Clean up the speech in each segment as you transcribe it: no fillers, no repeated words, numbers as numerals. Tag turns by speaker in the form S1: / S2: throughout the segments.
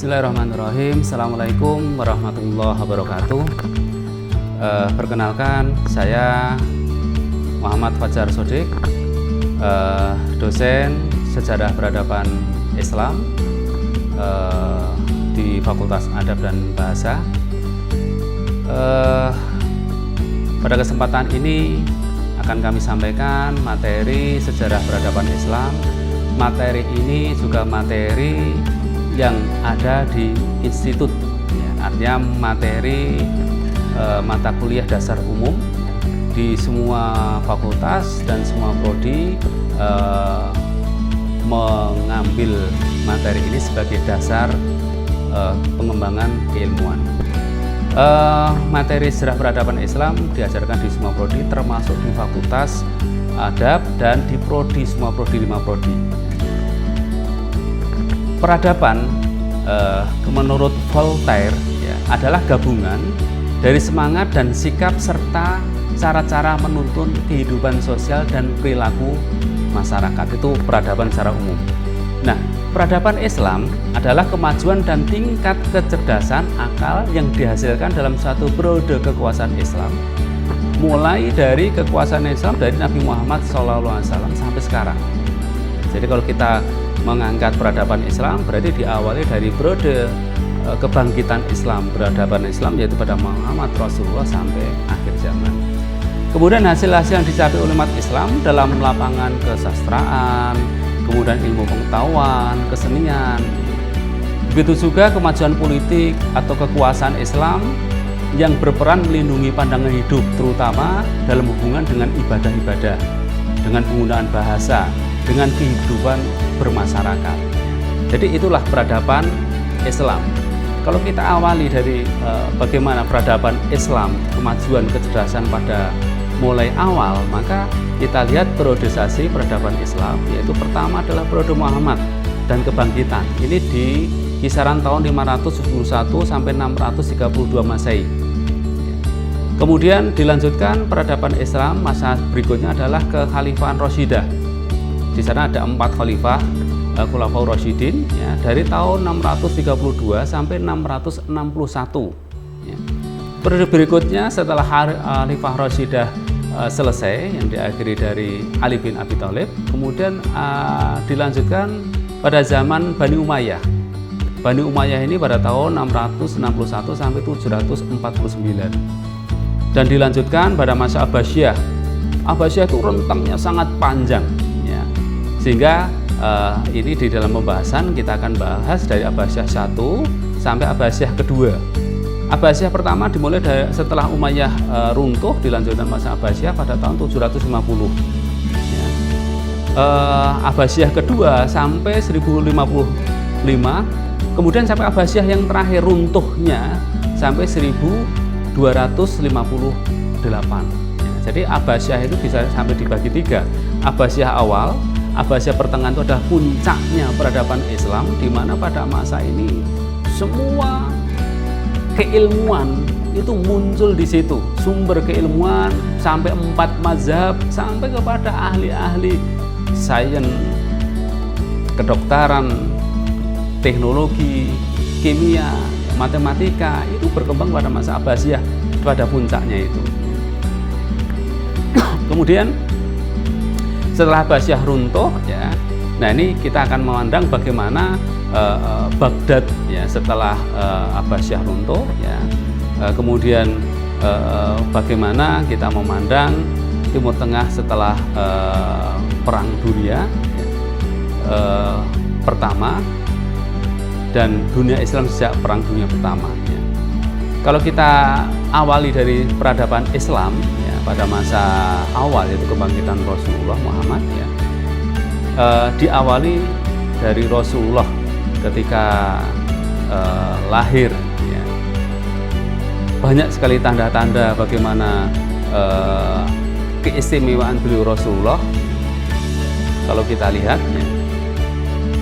S1: Bismillahirrahmanirrahim. Assalamualaikum warahmatullahi wabarakatuh. Perkenalkan, saya Muhammad Fajar Sodik, dosen Sejarah Peradaban Islam di Fakultas Adab dan Bahasa. Pada kesempatan ini akan kami sampaikan materi Sejarah Peradaban Islam. Materi ini juga materi yang ada di institut, ya, artinya materi mata kuliah dasar umum di semua fakultas dan semua prodi mengambil materi ini sebagai dasar pengembangan keilmuan. Materi Sejarah Peradaban Islam diajarkan di semua prodi, termasuk di Fakultas Adab dan di prodi, semua prodi, 5 prodi. Peradaban menurut Voltaire ya, adalah gabungan dari semangat dan sikap serta cara-cara menuntun kehidupan sosial dan perilaku masyarakat. Itu peradaban secara umum. Nah, peradaban Islam adalah kemajuan dan tingkat kecerdasan akal yang dihasilkan dalam suatu periode kekuasaan Islam, mulai dari kekuasaan Islam dari Nabi Muhammad SAW sampai sekarang. Jadi kalau kita mengangkat peradaban Islam berarti diawali dari periode kebangkitan Islam, peradaban Islam yaitu pada Muhammad Rasulullah sampai akhir zaman. Kemudian hasil-hasil yang dicapai oleh umat Islam dalam lapangan kesastraan, kemudian ilmu pengetahuan, kesenian. Begitu juga kemajuan politik atau kekuasaan Islam yang berperan melindungi pandangan hidup, terutama dalam hubungan dengan ibadah-ibadah, dengan penggunaan bahasa, dengan kehidupan bermasyarakat. Jadi itulah peradaban Islam. Kalau kita awali dari bagaimana peradaban Islam, kemajuan kecerdasan pada mulai awal, maka kita lihat periodisasi peradaban Islam, yaitu pertama adalah periode Muhammad dan kebangkitan. Ini di kisaran tahun 571 sampai 632 Masehi. Kemudian dilanjutkan peradaban Islam, masa berikutnya adalah kekhalifahan Rasyidah. Di sana ada 4 khalifah Khulafaur Rasyidin ya, dari tahun 632 sampai 661 ya. Periode berikutnya setelah Khalifah Rasyidah selesai yang diakhiri dari Ali bin Abi Thalib, kemudian dilanjutkan pada zaman Bani Umayyah. Bani Umayyah ini pada tahun 661 sampai 749 dan dilanjutkan pada masa Abbasiyah. Abbasiyah itu rentangnya sangat panjang. Sehingga ini di dalam pembahasan kita akan bahas dari Abbasiyah 1 sampai Abbasiyah kedua. Abbasiyah pertama dimulai dari setelah Umayyah runtuh, dilanjutkan masa Abbasiyah pada tahun 750. Ya. Abbasiyah kedua sampai 1055, kemudian sampai Abbasiyah yang terakhir runtuhnya sampai 1258. Ya. Jadi Abbasiyah itu bisa sampai dibagi 3. Abbasiyah awal, Abbasiyah pertengahan itu adalah puncaknya peradaban Islam, di mana pada masa ini semua keilmuan itu muncul di situ. Sumber keilmuan sampai 4 mazhab, sampai kepada ahli-ahli sains, kedokteran, teknologi, kimia, matematika itu berkembang pada masa Abbasiyah, pada puncaknya itu. Kemudian setelah Abbasiyah runtuh ya, nah ini kita akan memandang bagaimana Baghdad ya setelah Abbasiyah runtuh ya, kemudian bagaimana kita memandang Timur Tengah setelah Perang Dunia ya, pertama dan dunia Islam sejak Perang Dunia Pertama ya. Kalau kita awali dari peradaban Islam ya, pada masa awal yaitu kebangkitan Rasulullah Muhammad ya, diawali dari Rasulullah ketika lahir ya. Banyak sekali tanda-tanda bagaimana keistimewaan beliau Rasulullah. Kalau kita lihat ya,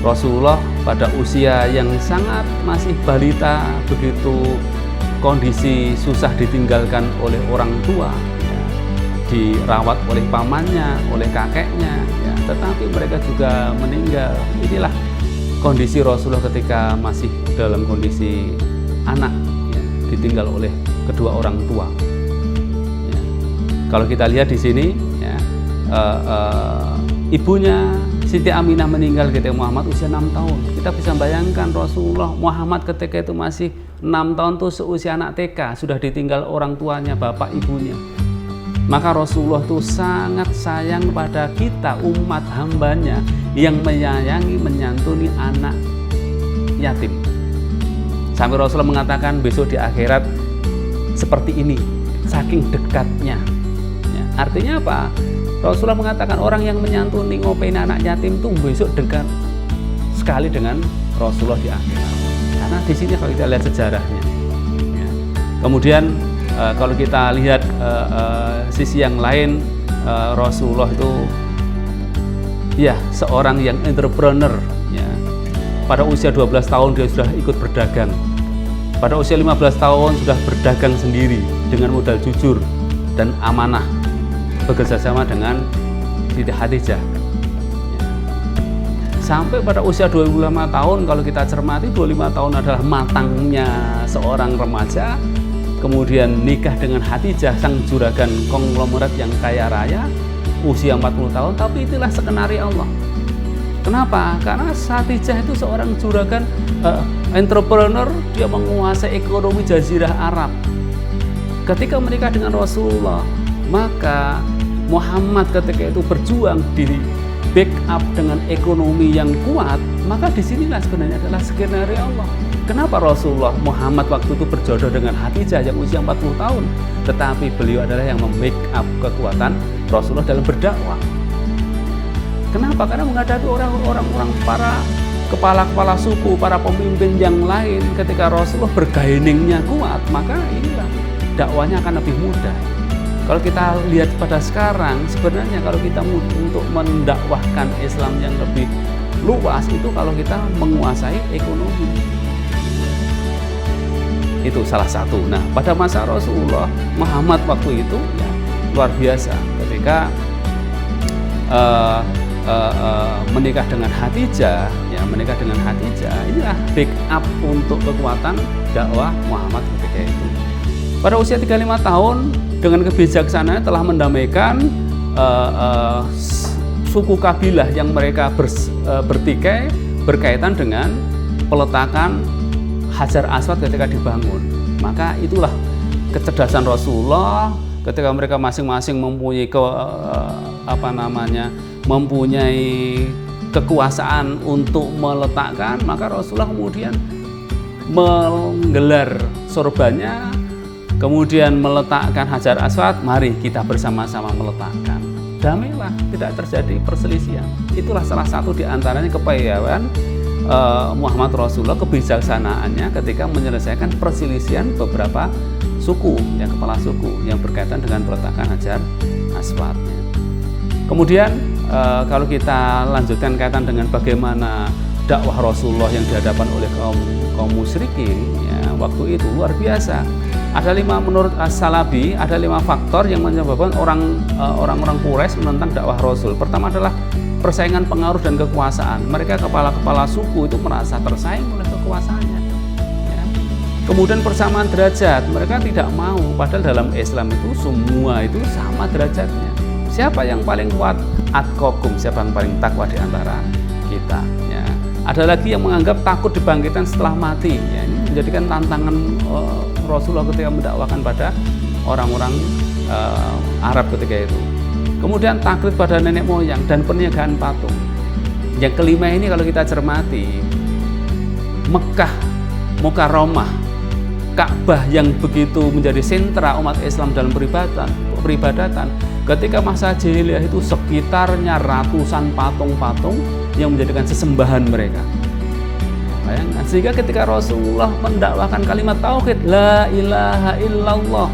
S1: Rasulullah pada usia yang sangat masih balita, begitu kondisi susah ditinggalkan oleh orang tua ya, dirawat oleh pamannya, oleh kakeknya ya, tetapi mereka juga meninggal. Inilah kondisi Rasulullah ketika masih dalam kondisi anak, ya, ditinggal oleh kedua orang tua. Ya. Kalau kita lihat di sini, ya, ibunya Siti Aminah meninggal ketika Muhammad usia 6 tahun. Kita bisa bayangkan Rasulullah Muhammad ketika itu masih 6 tahun tuh seusia anak TK, sudah ditinggal orang tuanya, bapak ibunya. Maka Rasulullah itu sangat sayang pada kita, umat hambanya, yang menyayangi, menyantuni anak yatim. Sampai Rasulullah mengatakan besok di akhirat seperti ini, saking dekatnya. Ya, artinya apa? Rasulullah mengatakan orang yang menyantuni, ngopain anak yatim itu besok dekat sekali dengan Rasulullah di akhirat. Karena di sini kalau kita lihat sejarahnya. Ya. Kemudian kalau kita lihat sisi yang lain, Rasulullah itu ya seorang yang entrepreneur, ya. Pada usia 12 tahun dia sudah ikut berdagang. Pada usia 15 tahun sudah berdagang sendiri dengan modal jujur dan amanah, bekerja sama dengan Siti Khadijah. Ya. Sampai pada usia 25 tahun, kalau kita cermati 25 tahun adalah matangnya seorang remaja. Kemudian nikah dengan Khadijah, sang juragan konglomerat yang kaya raya, usia 40 tahun, tapi itulah skenario Allah. Kenapa? Karena Khadijah itu seorang juragan entrepreneur, dia menguasai ekonomi Jazirah Arab. Ketika menikah dengan Rasulullah, maka Muhammad ketika itu berjuang di backup dengan ekonomi yang kuat, maka disinilah sebenarnya adalah skenario Allah. Kenapa Rasulullah Muhammad waktu itu berjodoh dengan Khadijah yang usia 40 tahun, tetapi beliau adalah yang membackup kekuatan Rasulullah dalam berdakwah. Kenapa? Karena menghadapi orang-orang para kepala-kepala suku, para pemimpin yang lain, ketika Rasulullah bergainingnya kuat, maka inilah dakwanya akan lebih mudah. Kalau kita lihat pada sekarang, sebenarnya kalau kita untuk mendakwahkan Islam yang lebih luas itu kalau kita menguasai ekonomi. Itu salah satu. Nah, pada masa Rasulullah Muhammad waktu itu ya luar biasa ketika menikah dengan Khadijah, ya menikah dengan Khadijah, inilah backup untuk kekuatan dakwah Muhammad ketika itu. Pada usia 35 tahun dengan kebijaksanaan telah mendamaikan suku kabilah yang mereka bertikai berkaitan dengan peletakan Hajar Aswad ketika dibangun. Maka itulah kecerdasan Rasulullah ketika mereka masing-masing mempunyai mempunyai kekuasaan untuk meletakkan, maka Rasulullah kemudian menggelar sorbannya, kemudian meletakkan Hajar Aswad, mari kita bersama-sama meletakkan. Damailah, tidak terjadi perselisihan. Itulah salah satu di antaranya kepiawaian Muhammad Rasulullah, kebijaksanaannya ketika menyelesaikan perselisihan beberapa suku, yang kepala suku yang berkaitan dengan peletakan Hajar Aswadnya. Kemudian kalau kita lanjutkan kaitan dengan bagaimana dakwah Rasulullah yang dihadapan oleh kaum musyrikin, ya, waktu itu luar biasa. Ada menurut As-Salabi ada 5 faktor yang menyebabkan orang-orang Quraisy menentang dakwah Rasul. Pertama adalah persaingan pengaruh dan kekuasaan. Mereka kepala-kepala suku itu merasa tersaing oleh kekuasaannya. Ya. Kemudian persamaan derajat, mereka tidak mau, padahal dalam Islam itu semua itu sama derajatnya. Siapa yang paling kuat? Atqakum, siapa yang paling takwa di antara kita. Ya. Ada lagi yang menganggap takut dibangkitkan setelah mati. Ya. Ini menjadikan tantangan Rasulullah ketika mendakwakan pada orang-orang Arab ketika itu. Kemudian taklid pada nenek moyang dan perniagaan patung. Yang kelima ini kalau kita cermati, Mekah Mukarramah, Ka'bah yang begitu menjadi sentra umat Islam dalam peribadatan. Ketika masa jahiliyah itu sekitarnya ratusan patung-patung yang menjadikan sesembahan mereka. Bayangkan, sehingga ketika Rasulullah mendakwakan kalimat tauhid, la ilaha illallah,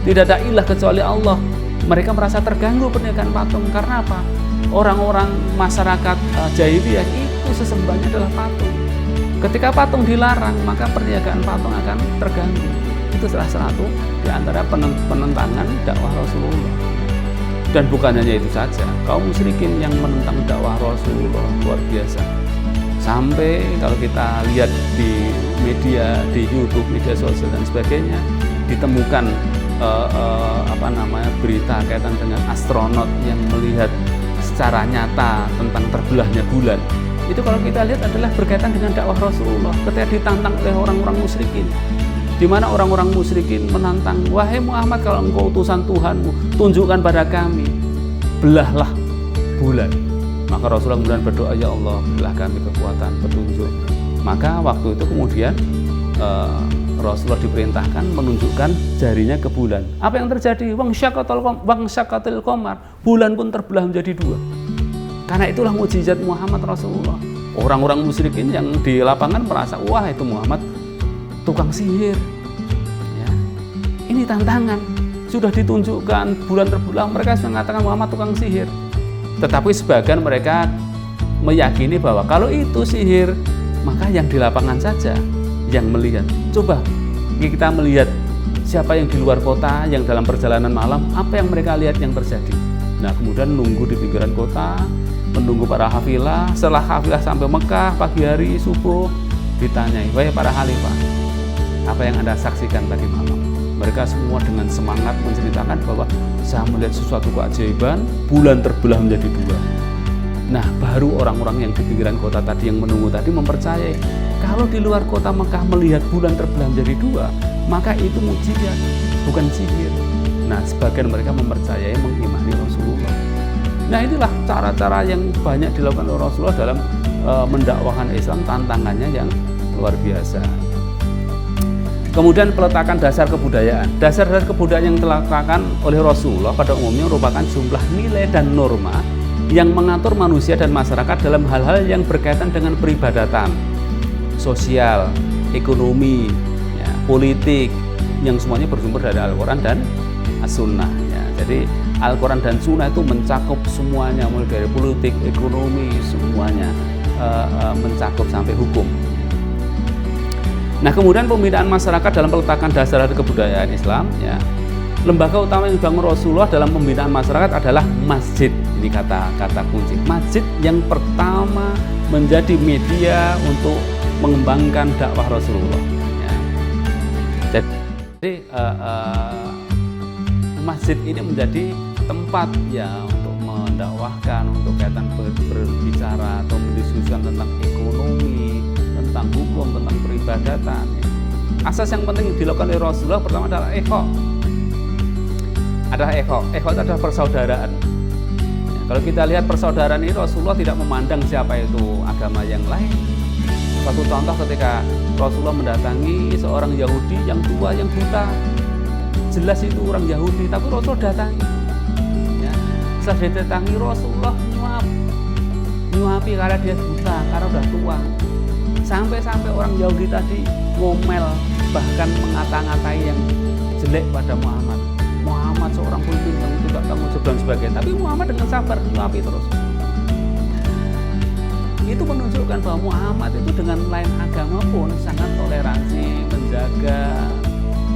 S1: tidak ada ilah kecuali Allah, mereka merasa terganggu perniagaan patung. Karena apa? Orang-orang masyarakat jahiliyah itu sesembahnya adalah patung. Ketika patung dilarang, maka perniagaan patung akan terganggu. Itu salah satu di antara penentangan dakwah Rasulullah. Dan bukan hanya itu saja, kaum musyrikin yang menentang dakwah Rasulullah luar biasa. Sampai kalau kita lihat di media, di YouTube, media sosial dan sebagainya, ditemukan berita kaitan dengan astronot yang melihat secara nyata tentang terbelahnya bulan. Itu kalau kita lihat adalah berkaitan dengan dakwah Rasulullah ketika ditantang oleh orang-orang musyrikin, di mana orang-orang musyrikin menantang, wahai Muhammad, kalau engkau utusan Tuhanmu, tunjukkan pada kami, belahlah bulan. Maka Rasulullah kemudian berdoa, ya Allah, berilah kami kekuatan, petunjuk. Maka waktu itu kemudian Rasulullah diperintahkan menunjukkan jarinya ke bulan. Apa yang terjadi? Wang syakatil qamar, bulan pun terbelah menjadi dua. Karena itulah mukjizat Muhammad Rasulullah. Orang-orang musyrikin yang di lapangan merasa, wah itu Muhammad tukang sihir. Ya. Ini tantangan, sudah ditunjukkan bulan terbelah, mereka mengatakan Muhammad tukang sihir. Tetapi sebagian mereka meyakini bahwa kalau itu sihir, maka yang di lapangan saja yang melihat. Coba kita melihat siapa yang di luar kota, yang dalam perjalanan malam, apa yang mereka lihat yang terjadi. Nah, kemudian nunggu di pinggiran kota, menunggu para hafilah. Setelah hafilah sampai Mekah pagi hari subuh, ditanyai, wahai para khalifah, apa yang Anda saksikan tadi malam? Mereka semua dengan semangat menceritakan bahwa saya melihat sesuatu keajaiban, bulan terbelah menjadi dua. Nah, baru orang-orang yang di pinggiran kota tadi yang menunggu tadi mempercayai kalau di luar kota Mekah melihat bulan terbelah menjadi dua, maka itu mukjizat, bukan sihir. Nah, sebagian mereka mempercayai, mengimani Rasulullah. Nah, inilah cara-cara yang banyak dilakukan oleh Rasulullah dalam mendakwahkan Islam, tantangannya yang luar biasa. Kemudian peletakan dasar kebudayaan. Dasar-dasar kebudayaan yang dilakukan oleh Rasulullah pada umumnya merupakan jumlah nilai dan norma yang mengatur manusia dan masyarakat dalam hal-hal yang berkaitan dengan peribadatan, sosial, ekonomi, ya, politik, yang semuanya bersumber dari Al-Quran dan As-Sunnah. Ya. Jadi Al-Quran dan Sunnah itu mencakup semuanya, mulai dari politik, ekonomi, semuanya mencakup sampai hukum. Nah, kemudian pembinaan masyarakat dalam peletakan dasar kebudayaan Islam, ya. Lembaga utama yang dibangun Rasulullah dalam pembinaan masyarakat adalah masjid. Ini kata kunci. Masjid yang pertama menjadi media untuk mengembangkan dakwah Rasulullah. Ya. Jadi masjid ini menjadi tempat ya untuk mendakwahkan, untuk kaitan berbicara atau mendiskusikan tentang ekonomi, tentang hukum, tentang peribadatan. Asas yang penting dilakukan oleh Rasulullah pertama adalah ekho. Ekho itu adalah persaudaraan. Ya, kalau kita lihat persaudaraan ini, Rasulullah tidak memandang siapa itu agama yang lain. Satu contoh ketika Rasulullah mendatangi seorang Yahudi yang tua, yang buta. Jelas itu orang Yahudi, tapi Rasulullah datangi. Ya, setelah didatangi Rasulullah nyuapi karena dia buta, karena udah tua. Sampai-sampai orang Yahudi tadi ngomel, bahkan mengata-ngatai yang jelek pada Muhammad. Muhammad seorang pemimpin yang tidak tanggung jawab dan sebagainya. Tapi Muhammad dengan sabar nyuapi terus. Itu menunjukkan bahwa Muhammad itu dengan lain agama pun sangat toleransi, menjaga,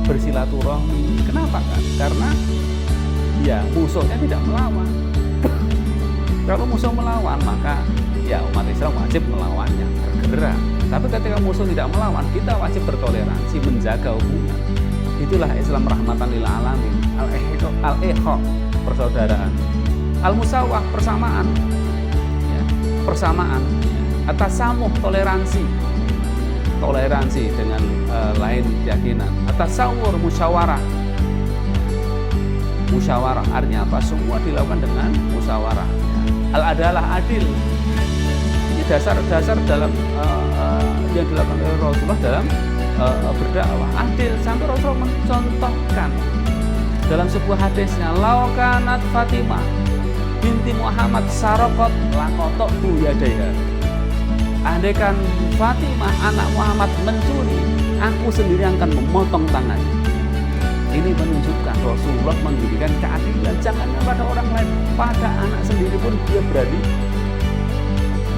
S1: bersilaturahmi. Kenapa kan? Karena ya musuhnya tidak melawan. Kalau musuh melawan, maka ya umat Islam wajib melawannya, bergerak. Tapi ketika musuh tidak melawan, kita wajib bertoleransi, menjaga hubungan. Itulah Islam rahmatan lil alamin. Al-ihaq, persaudaraan. Al-musawah, persamaan. Ya, persamaan. At-tasamuh, toleransi. Toleransi dengan lain keyakinan. At-tasawur, musyawarah. Musyawarah artinya apa? Semua dilakukan dengan musyawarah. Ya. Al-adalah, adil. Ini dasar-dasar dalam yang dilakukan oleh Rasulullah dalam berdakwah. Adil, sampai Rasulullah mencontohkan dalam sebuah hadisnya, laukanat Fatimah binti Muhammad sarokot lakotok tu yadaiha. Andaikan Fatimah anak Muhammad mencuri, aku sendiri akan memotong tangannya. Ini menunjukkan Rasulullah memberikan keadilan, jangan pada orang lain, pada anak sendiri pun dia berani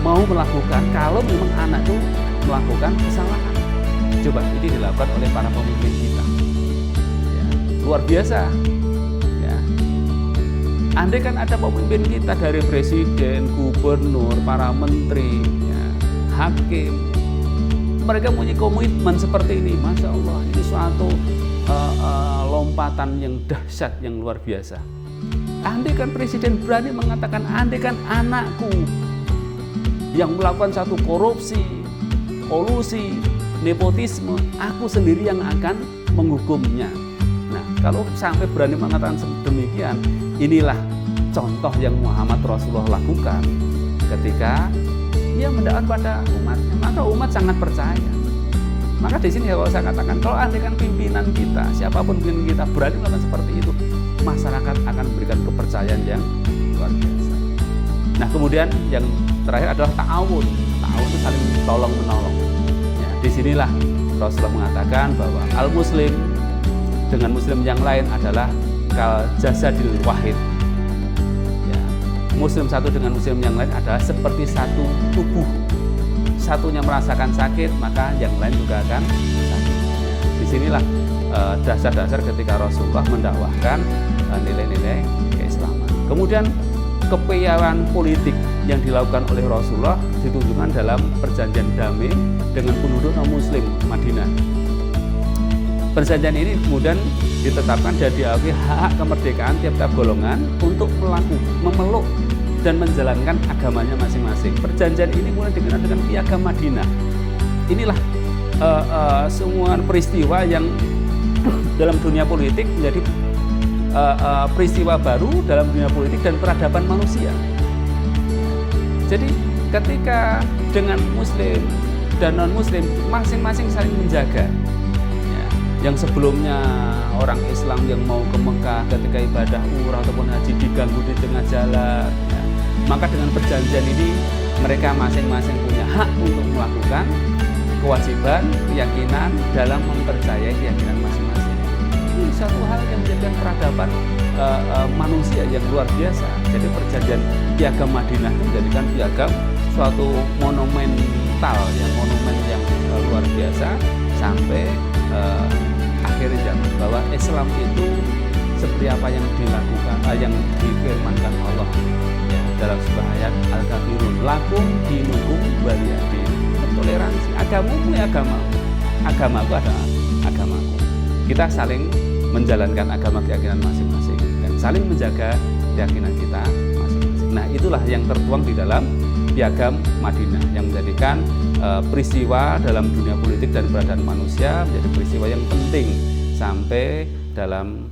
S1: mau melakukan kalau memang anak itu melakukan kesalahan. Coba ini dilakukan oleh para pemimpin kita, ya, luar biasa. Ya. Andai kan ada pemimpin kita dari presiden, gubernur, para menteri, ya, hakim. Mereka punya komitmen seperti ini. Masya Allah, ini suatu lompatan yang dahsyat, yang luar biasa. Andai kan presiden berani mengatakan, andai kan anakku yang melakukan satu korupsi, kolusi, nepotisme, aku sendiri yang akan menghukumnya. Nah, kalau sampai berani mengatakan demikian, inilah contoh yang Muhammad Rasulullah lakukan ketika ia mendakwah pada umatnya, maka umat sangat percaya. Maka di sini kalau saya katakan, kalau andai kan pimpinan kita, siapapun pimpinan kita berani melakukan seperti itu, masyarakat akan memberikan kepercayaan yang luar biasa. Nah, kemudian yang terakhir adalah ta'awun. Ta'awun itu saling tolong menolong. Ya, disinilah Rasulullah mengatakan bahwa al-muslim dengan muslim yang lain adalah kal jasadil wahid. Ya, muslim satu dengan muslim yang lain adalah seperti satu tubuh. Satunya merasakan sakit, maka yang lain juga akan sakit. Disinilah dasar-dasar ketika Rasulullah mendakwahkan nilai-nilai keislaman. Kemudian kepiawaian politik yang dilakukan oleh Rasulullah ditunjukkan dalam perjanjian damai dengan penduduk non-muslim Madinah. Perjanjian ini kemudian ditetapkan dan diakui hak kemerdekaan tiap-tiap golongan untuk memeluk dan menjalankan agamanya masing-masing. Perjanjian ini kemudian dikenal dengan Piagam Madinah. Inilah semua peristiwa yang dalam dunia politik menjadi peristiwa baru dalam dunia politik dan peradaban manusia. Jadi ketika dengan muslim dan non-muslim masing-masing saling menjaga. Ya, yang sebelumnya orang Islam yang mau ke Mekah ketika ibadah umrah ataupun haji diganggu di tengah jalan, ya, maka dengan perjanjian ini mereka masing-masing punya hak untuk melakukan kewajiban, keyakinan dalam mempercayai keyakinan masing-masing. Ini satu hal yang menjadikan peradaban manusia yang luar biasa. Jadi perjanjian Piagam Madinah itu menjadikan piagam suatu monumental, ya, monumen yang luar biasa sampai akhir zaman, bahwa Islam itu seperti apa yang dilakukan, yang difirmankan Allah, ya, dalam sebuah ayat Al-Kafirun lakum dinukum waliyadin. Toleransi, agamamu ya agamaku adalah agamaku. Kita saling menjalankan agama keyakinan masing-masing dan saling menjaga keyakinan kita masing-masing. Nah, itulah yang tertuang di dalam Piagam Madinah yang menjadikan peristiwa dalam dunia politik dan keberadaan manusia menjadi peristiwa yang penting sampai dalam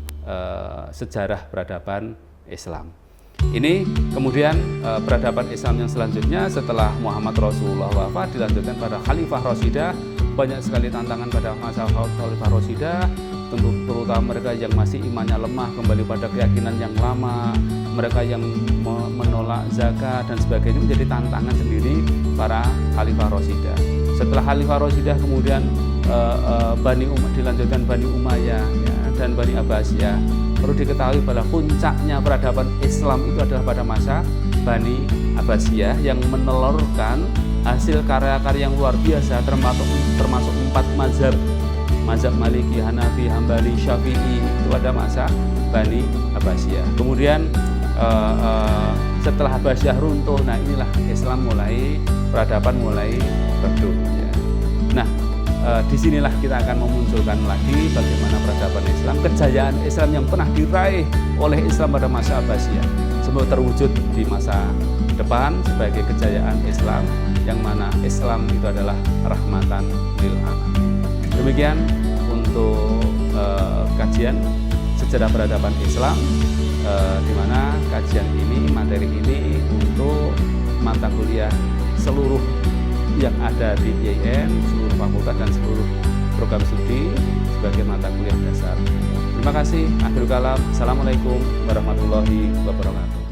S1: sejarah peradaban Islam. Ini kemudian peradaban Islam yang selanjutnya setelah Muhammad Rasulullah wafat dilanjutkan pada Khalifah Rashidah. Banyak sekali tantangan pada masa Khalifah Rashidah, terutama mereka yang masih imannya lemah kembali pada keyakinan yang lama, mereka yang menolak zakat dan sebagainya, menjadi tantangan sendiri para Khalifah Rashidah. Setelah Khalifah Rashidah kemudian dilanjutkan Bani Umayyah, ya, dan Bani Abbasiyah. Perlu diketahui bahwa puncaknya peradaban Islam itu adalah pada masa Bani Abbasiyah yang menelurkan hasil karya-karya yang luar biasa, termasuk 4 mazhab Maliki, Hanafi, Hambali, Syafi'i, itu pada masa Bani Abbasiyah. Kemudian setelah Abbasiyah runtuh, nah inilah Islam mulai, peradaban mulai redup, ya. Nah, disinilah kita akan memunculkan lagi bagaimana peradaban Islam, kejayaan Islam yang pernah diraih oleh Islam pada masa Abbasiyah, semoga terwujud di masa depan sebagai kejayaan Islam, yang mana Islam itu adalah rahmatan lil alamin. Demikian untuk kajian sejarah peradaban Islam, di mana kajian ini, materi ini untuk mata kuliah seluruh yang ada di IAIN, seluruh fakultas dan seluruh program studi sebagai mata kuliah dasar. Terima kasih. Akhirul kalam. Assalamualaikum warahmatullahi wabarakatuh.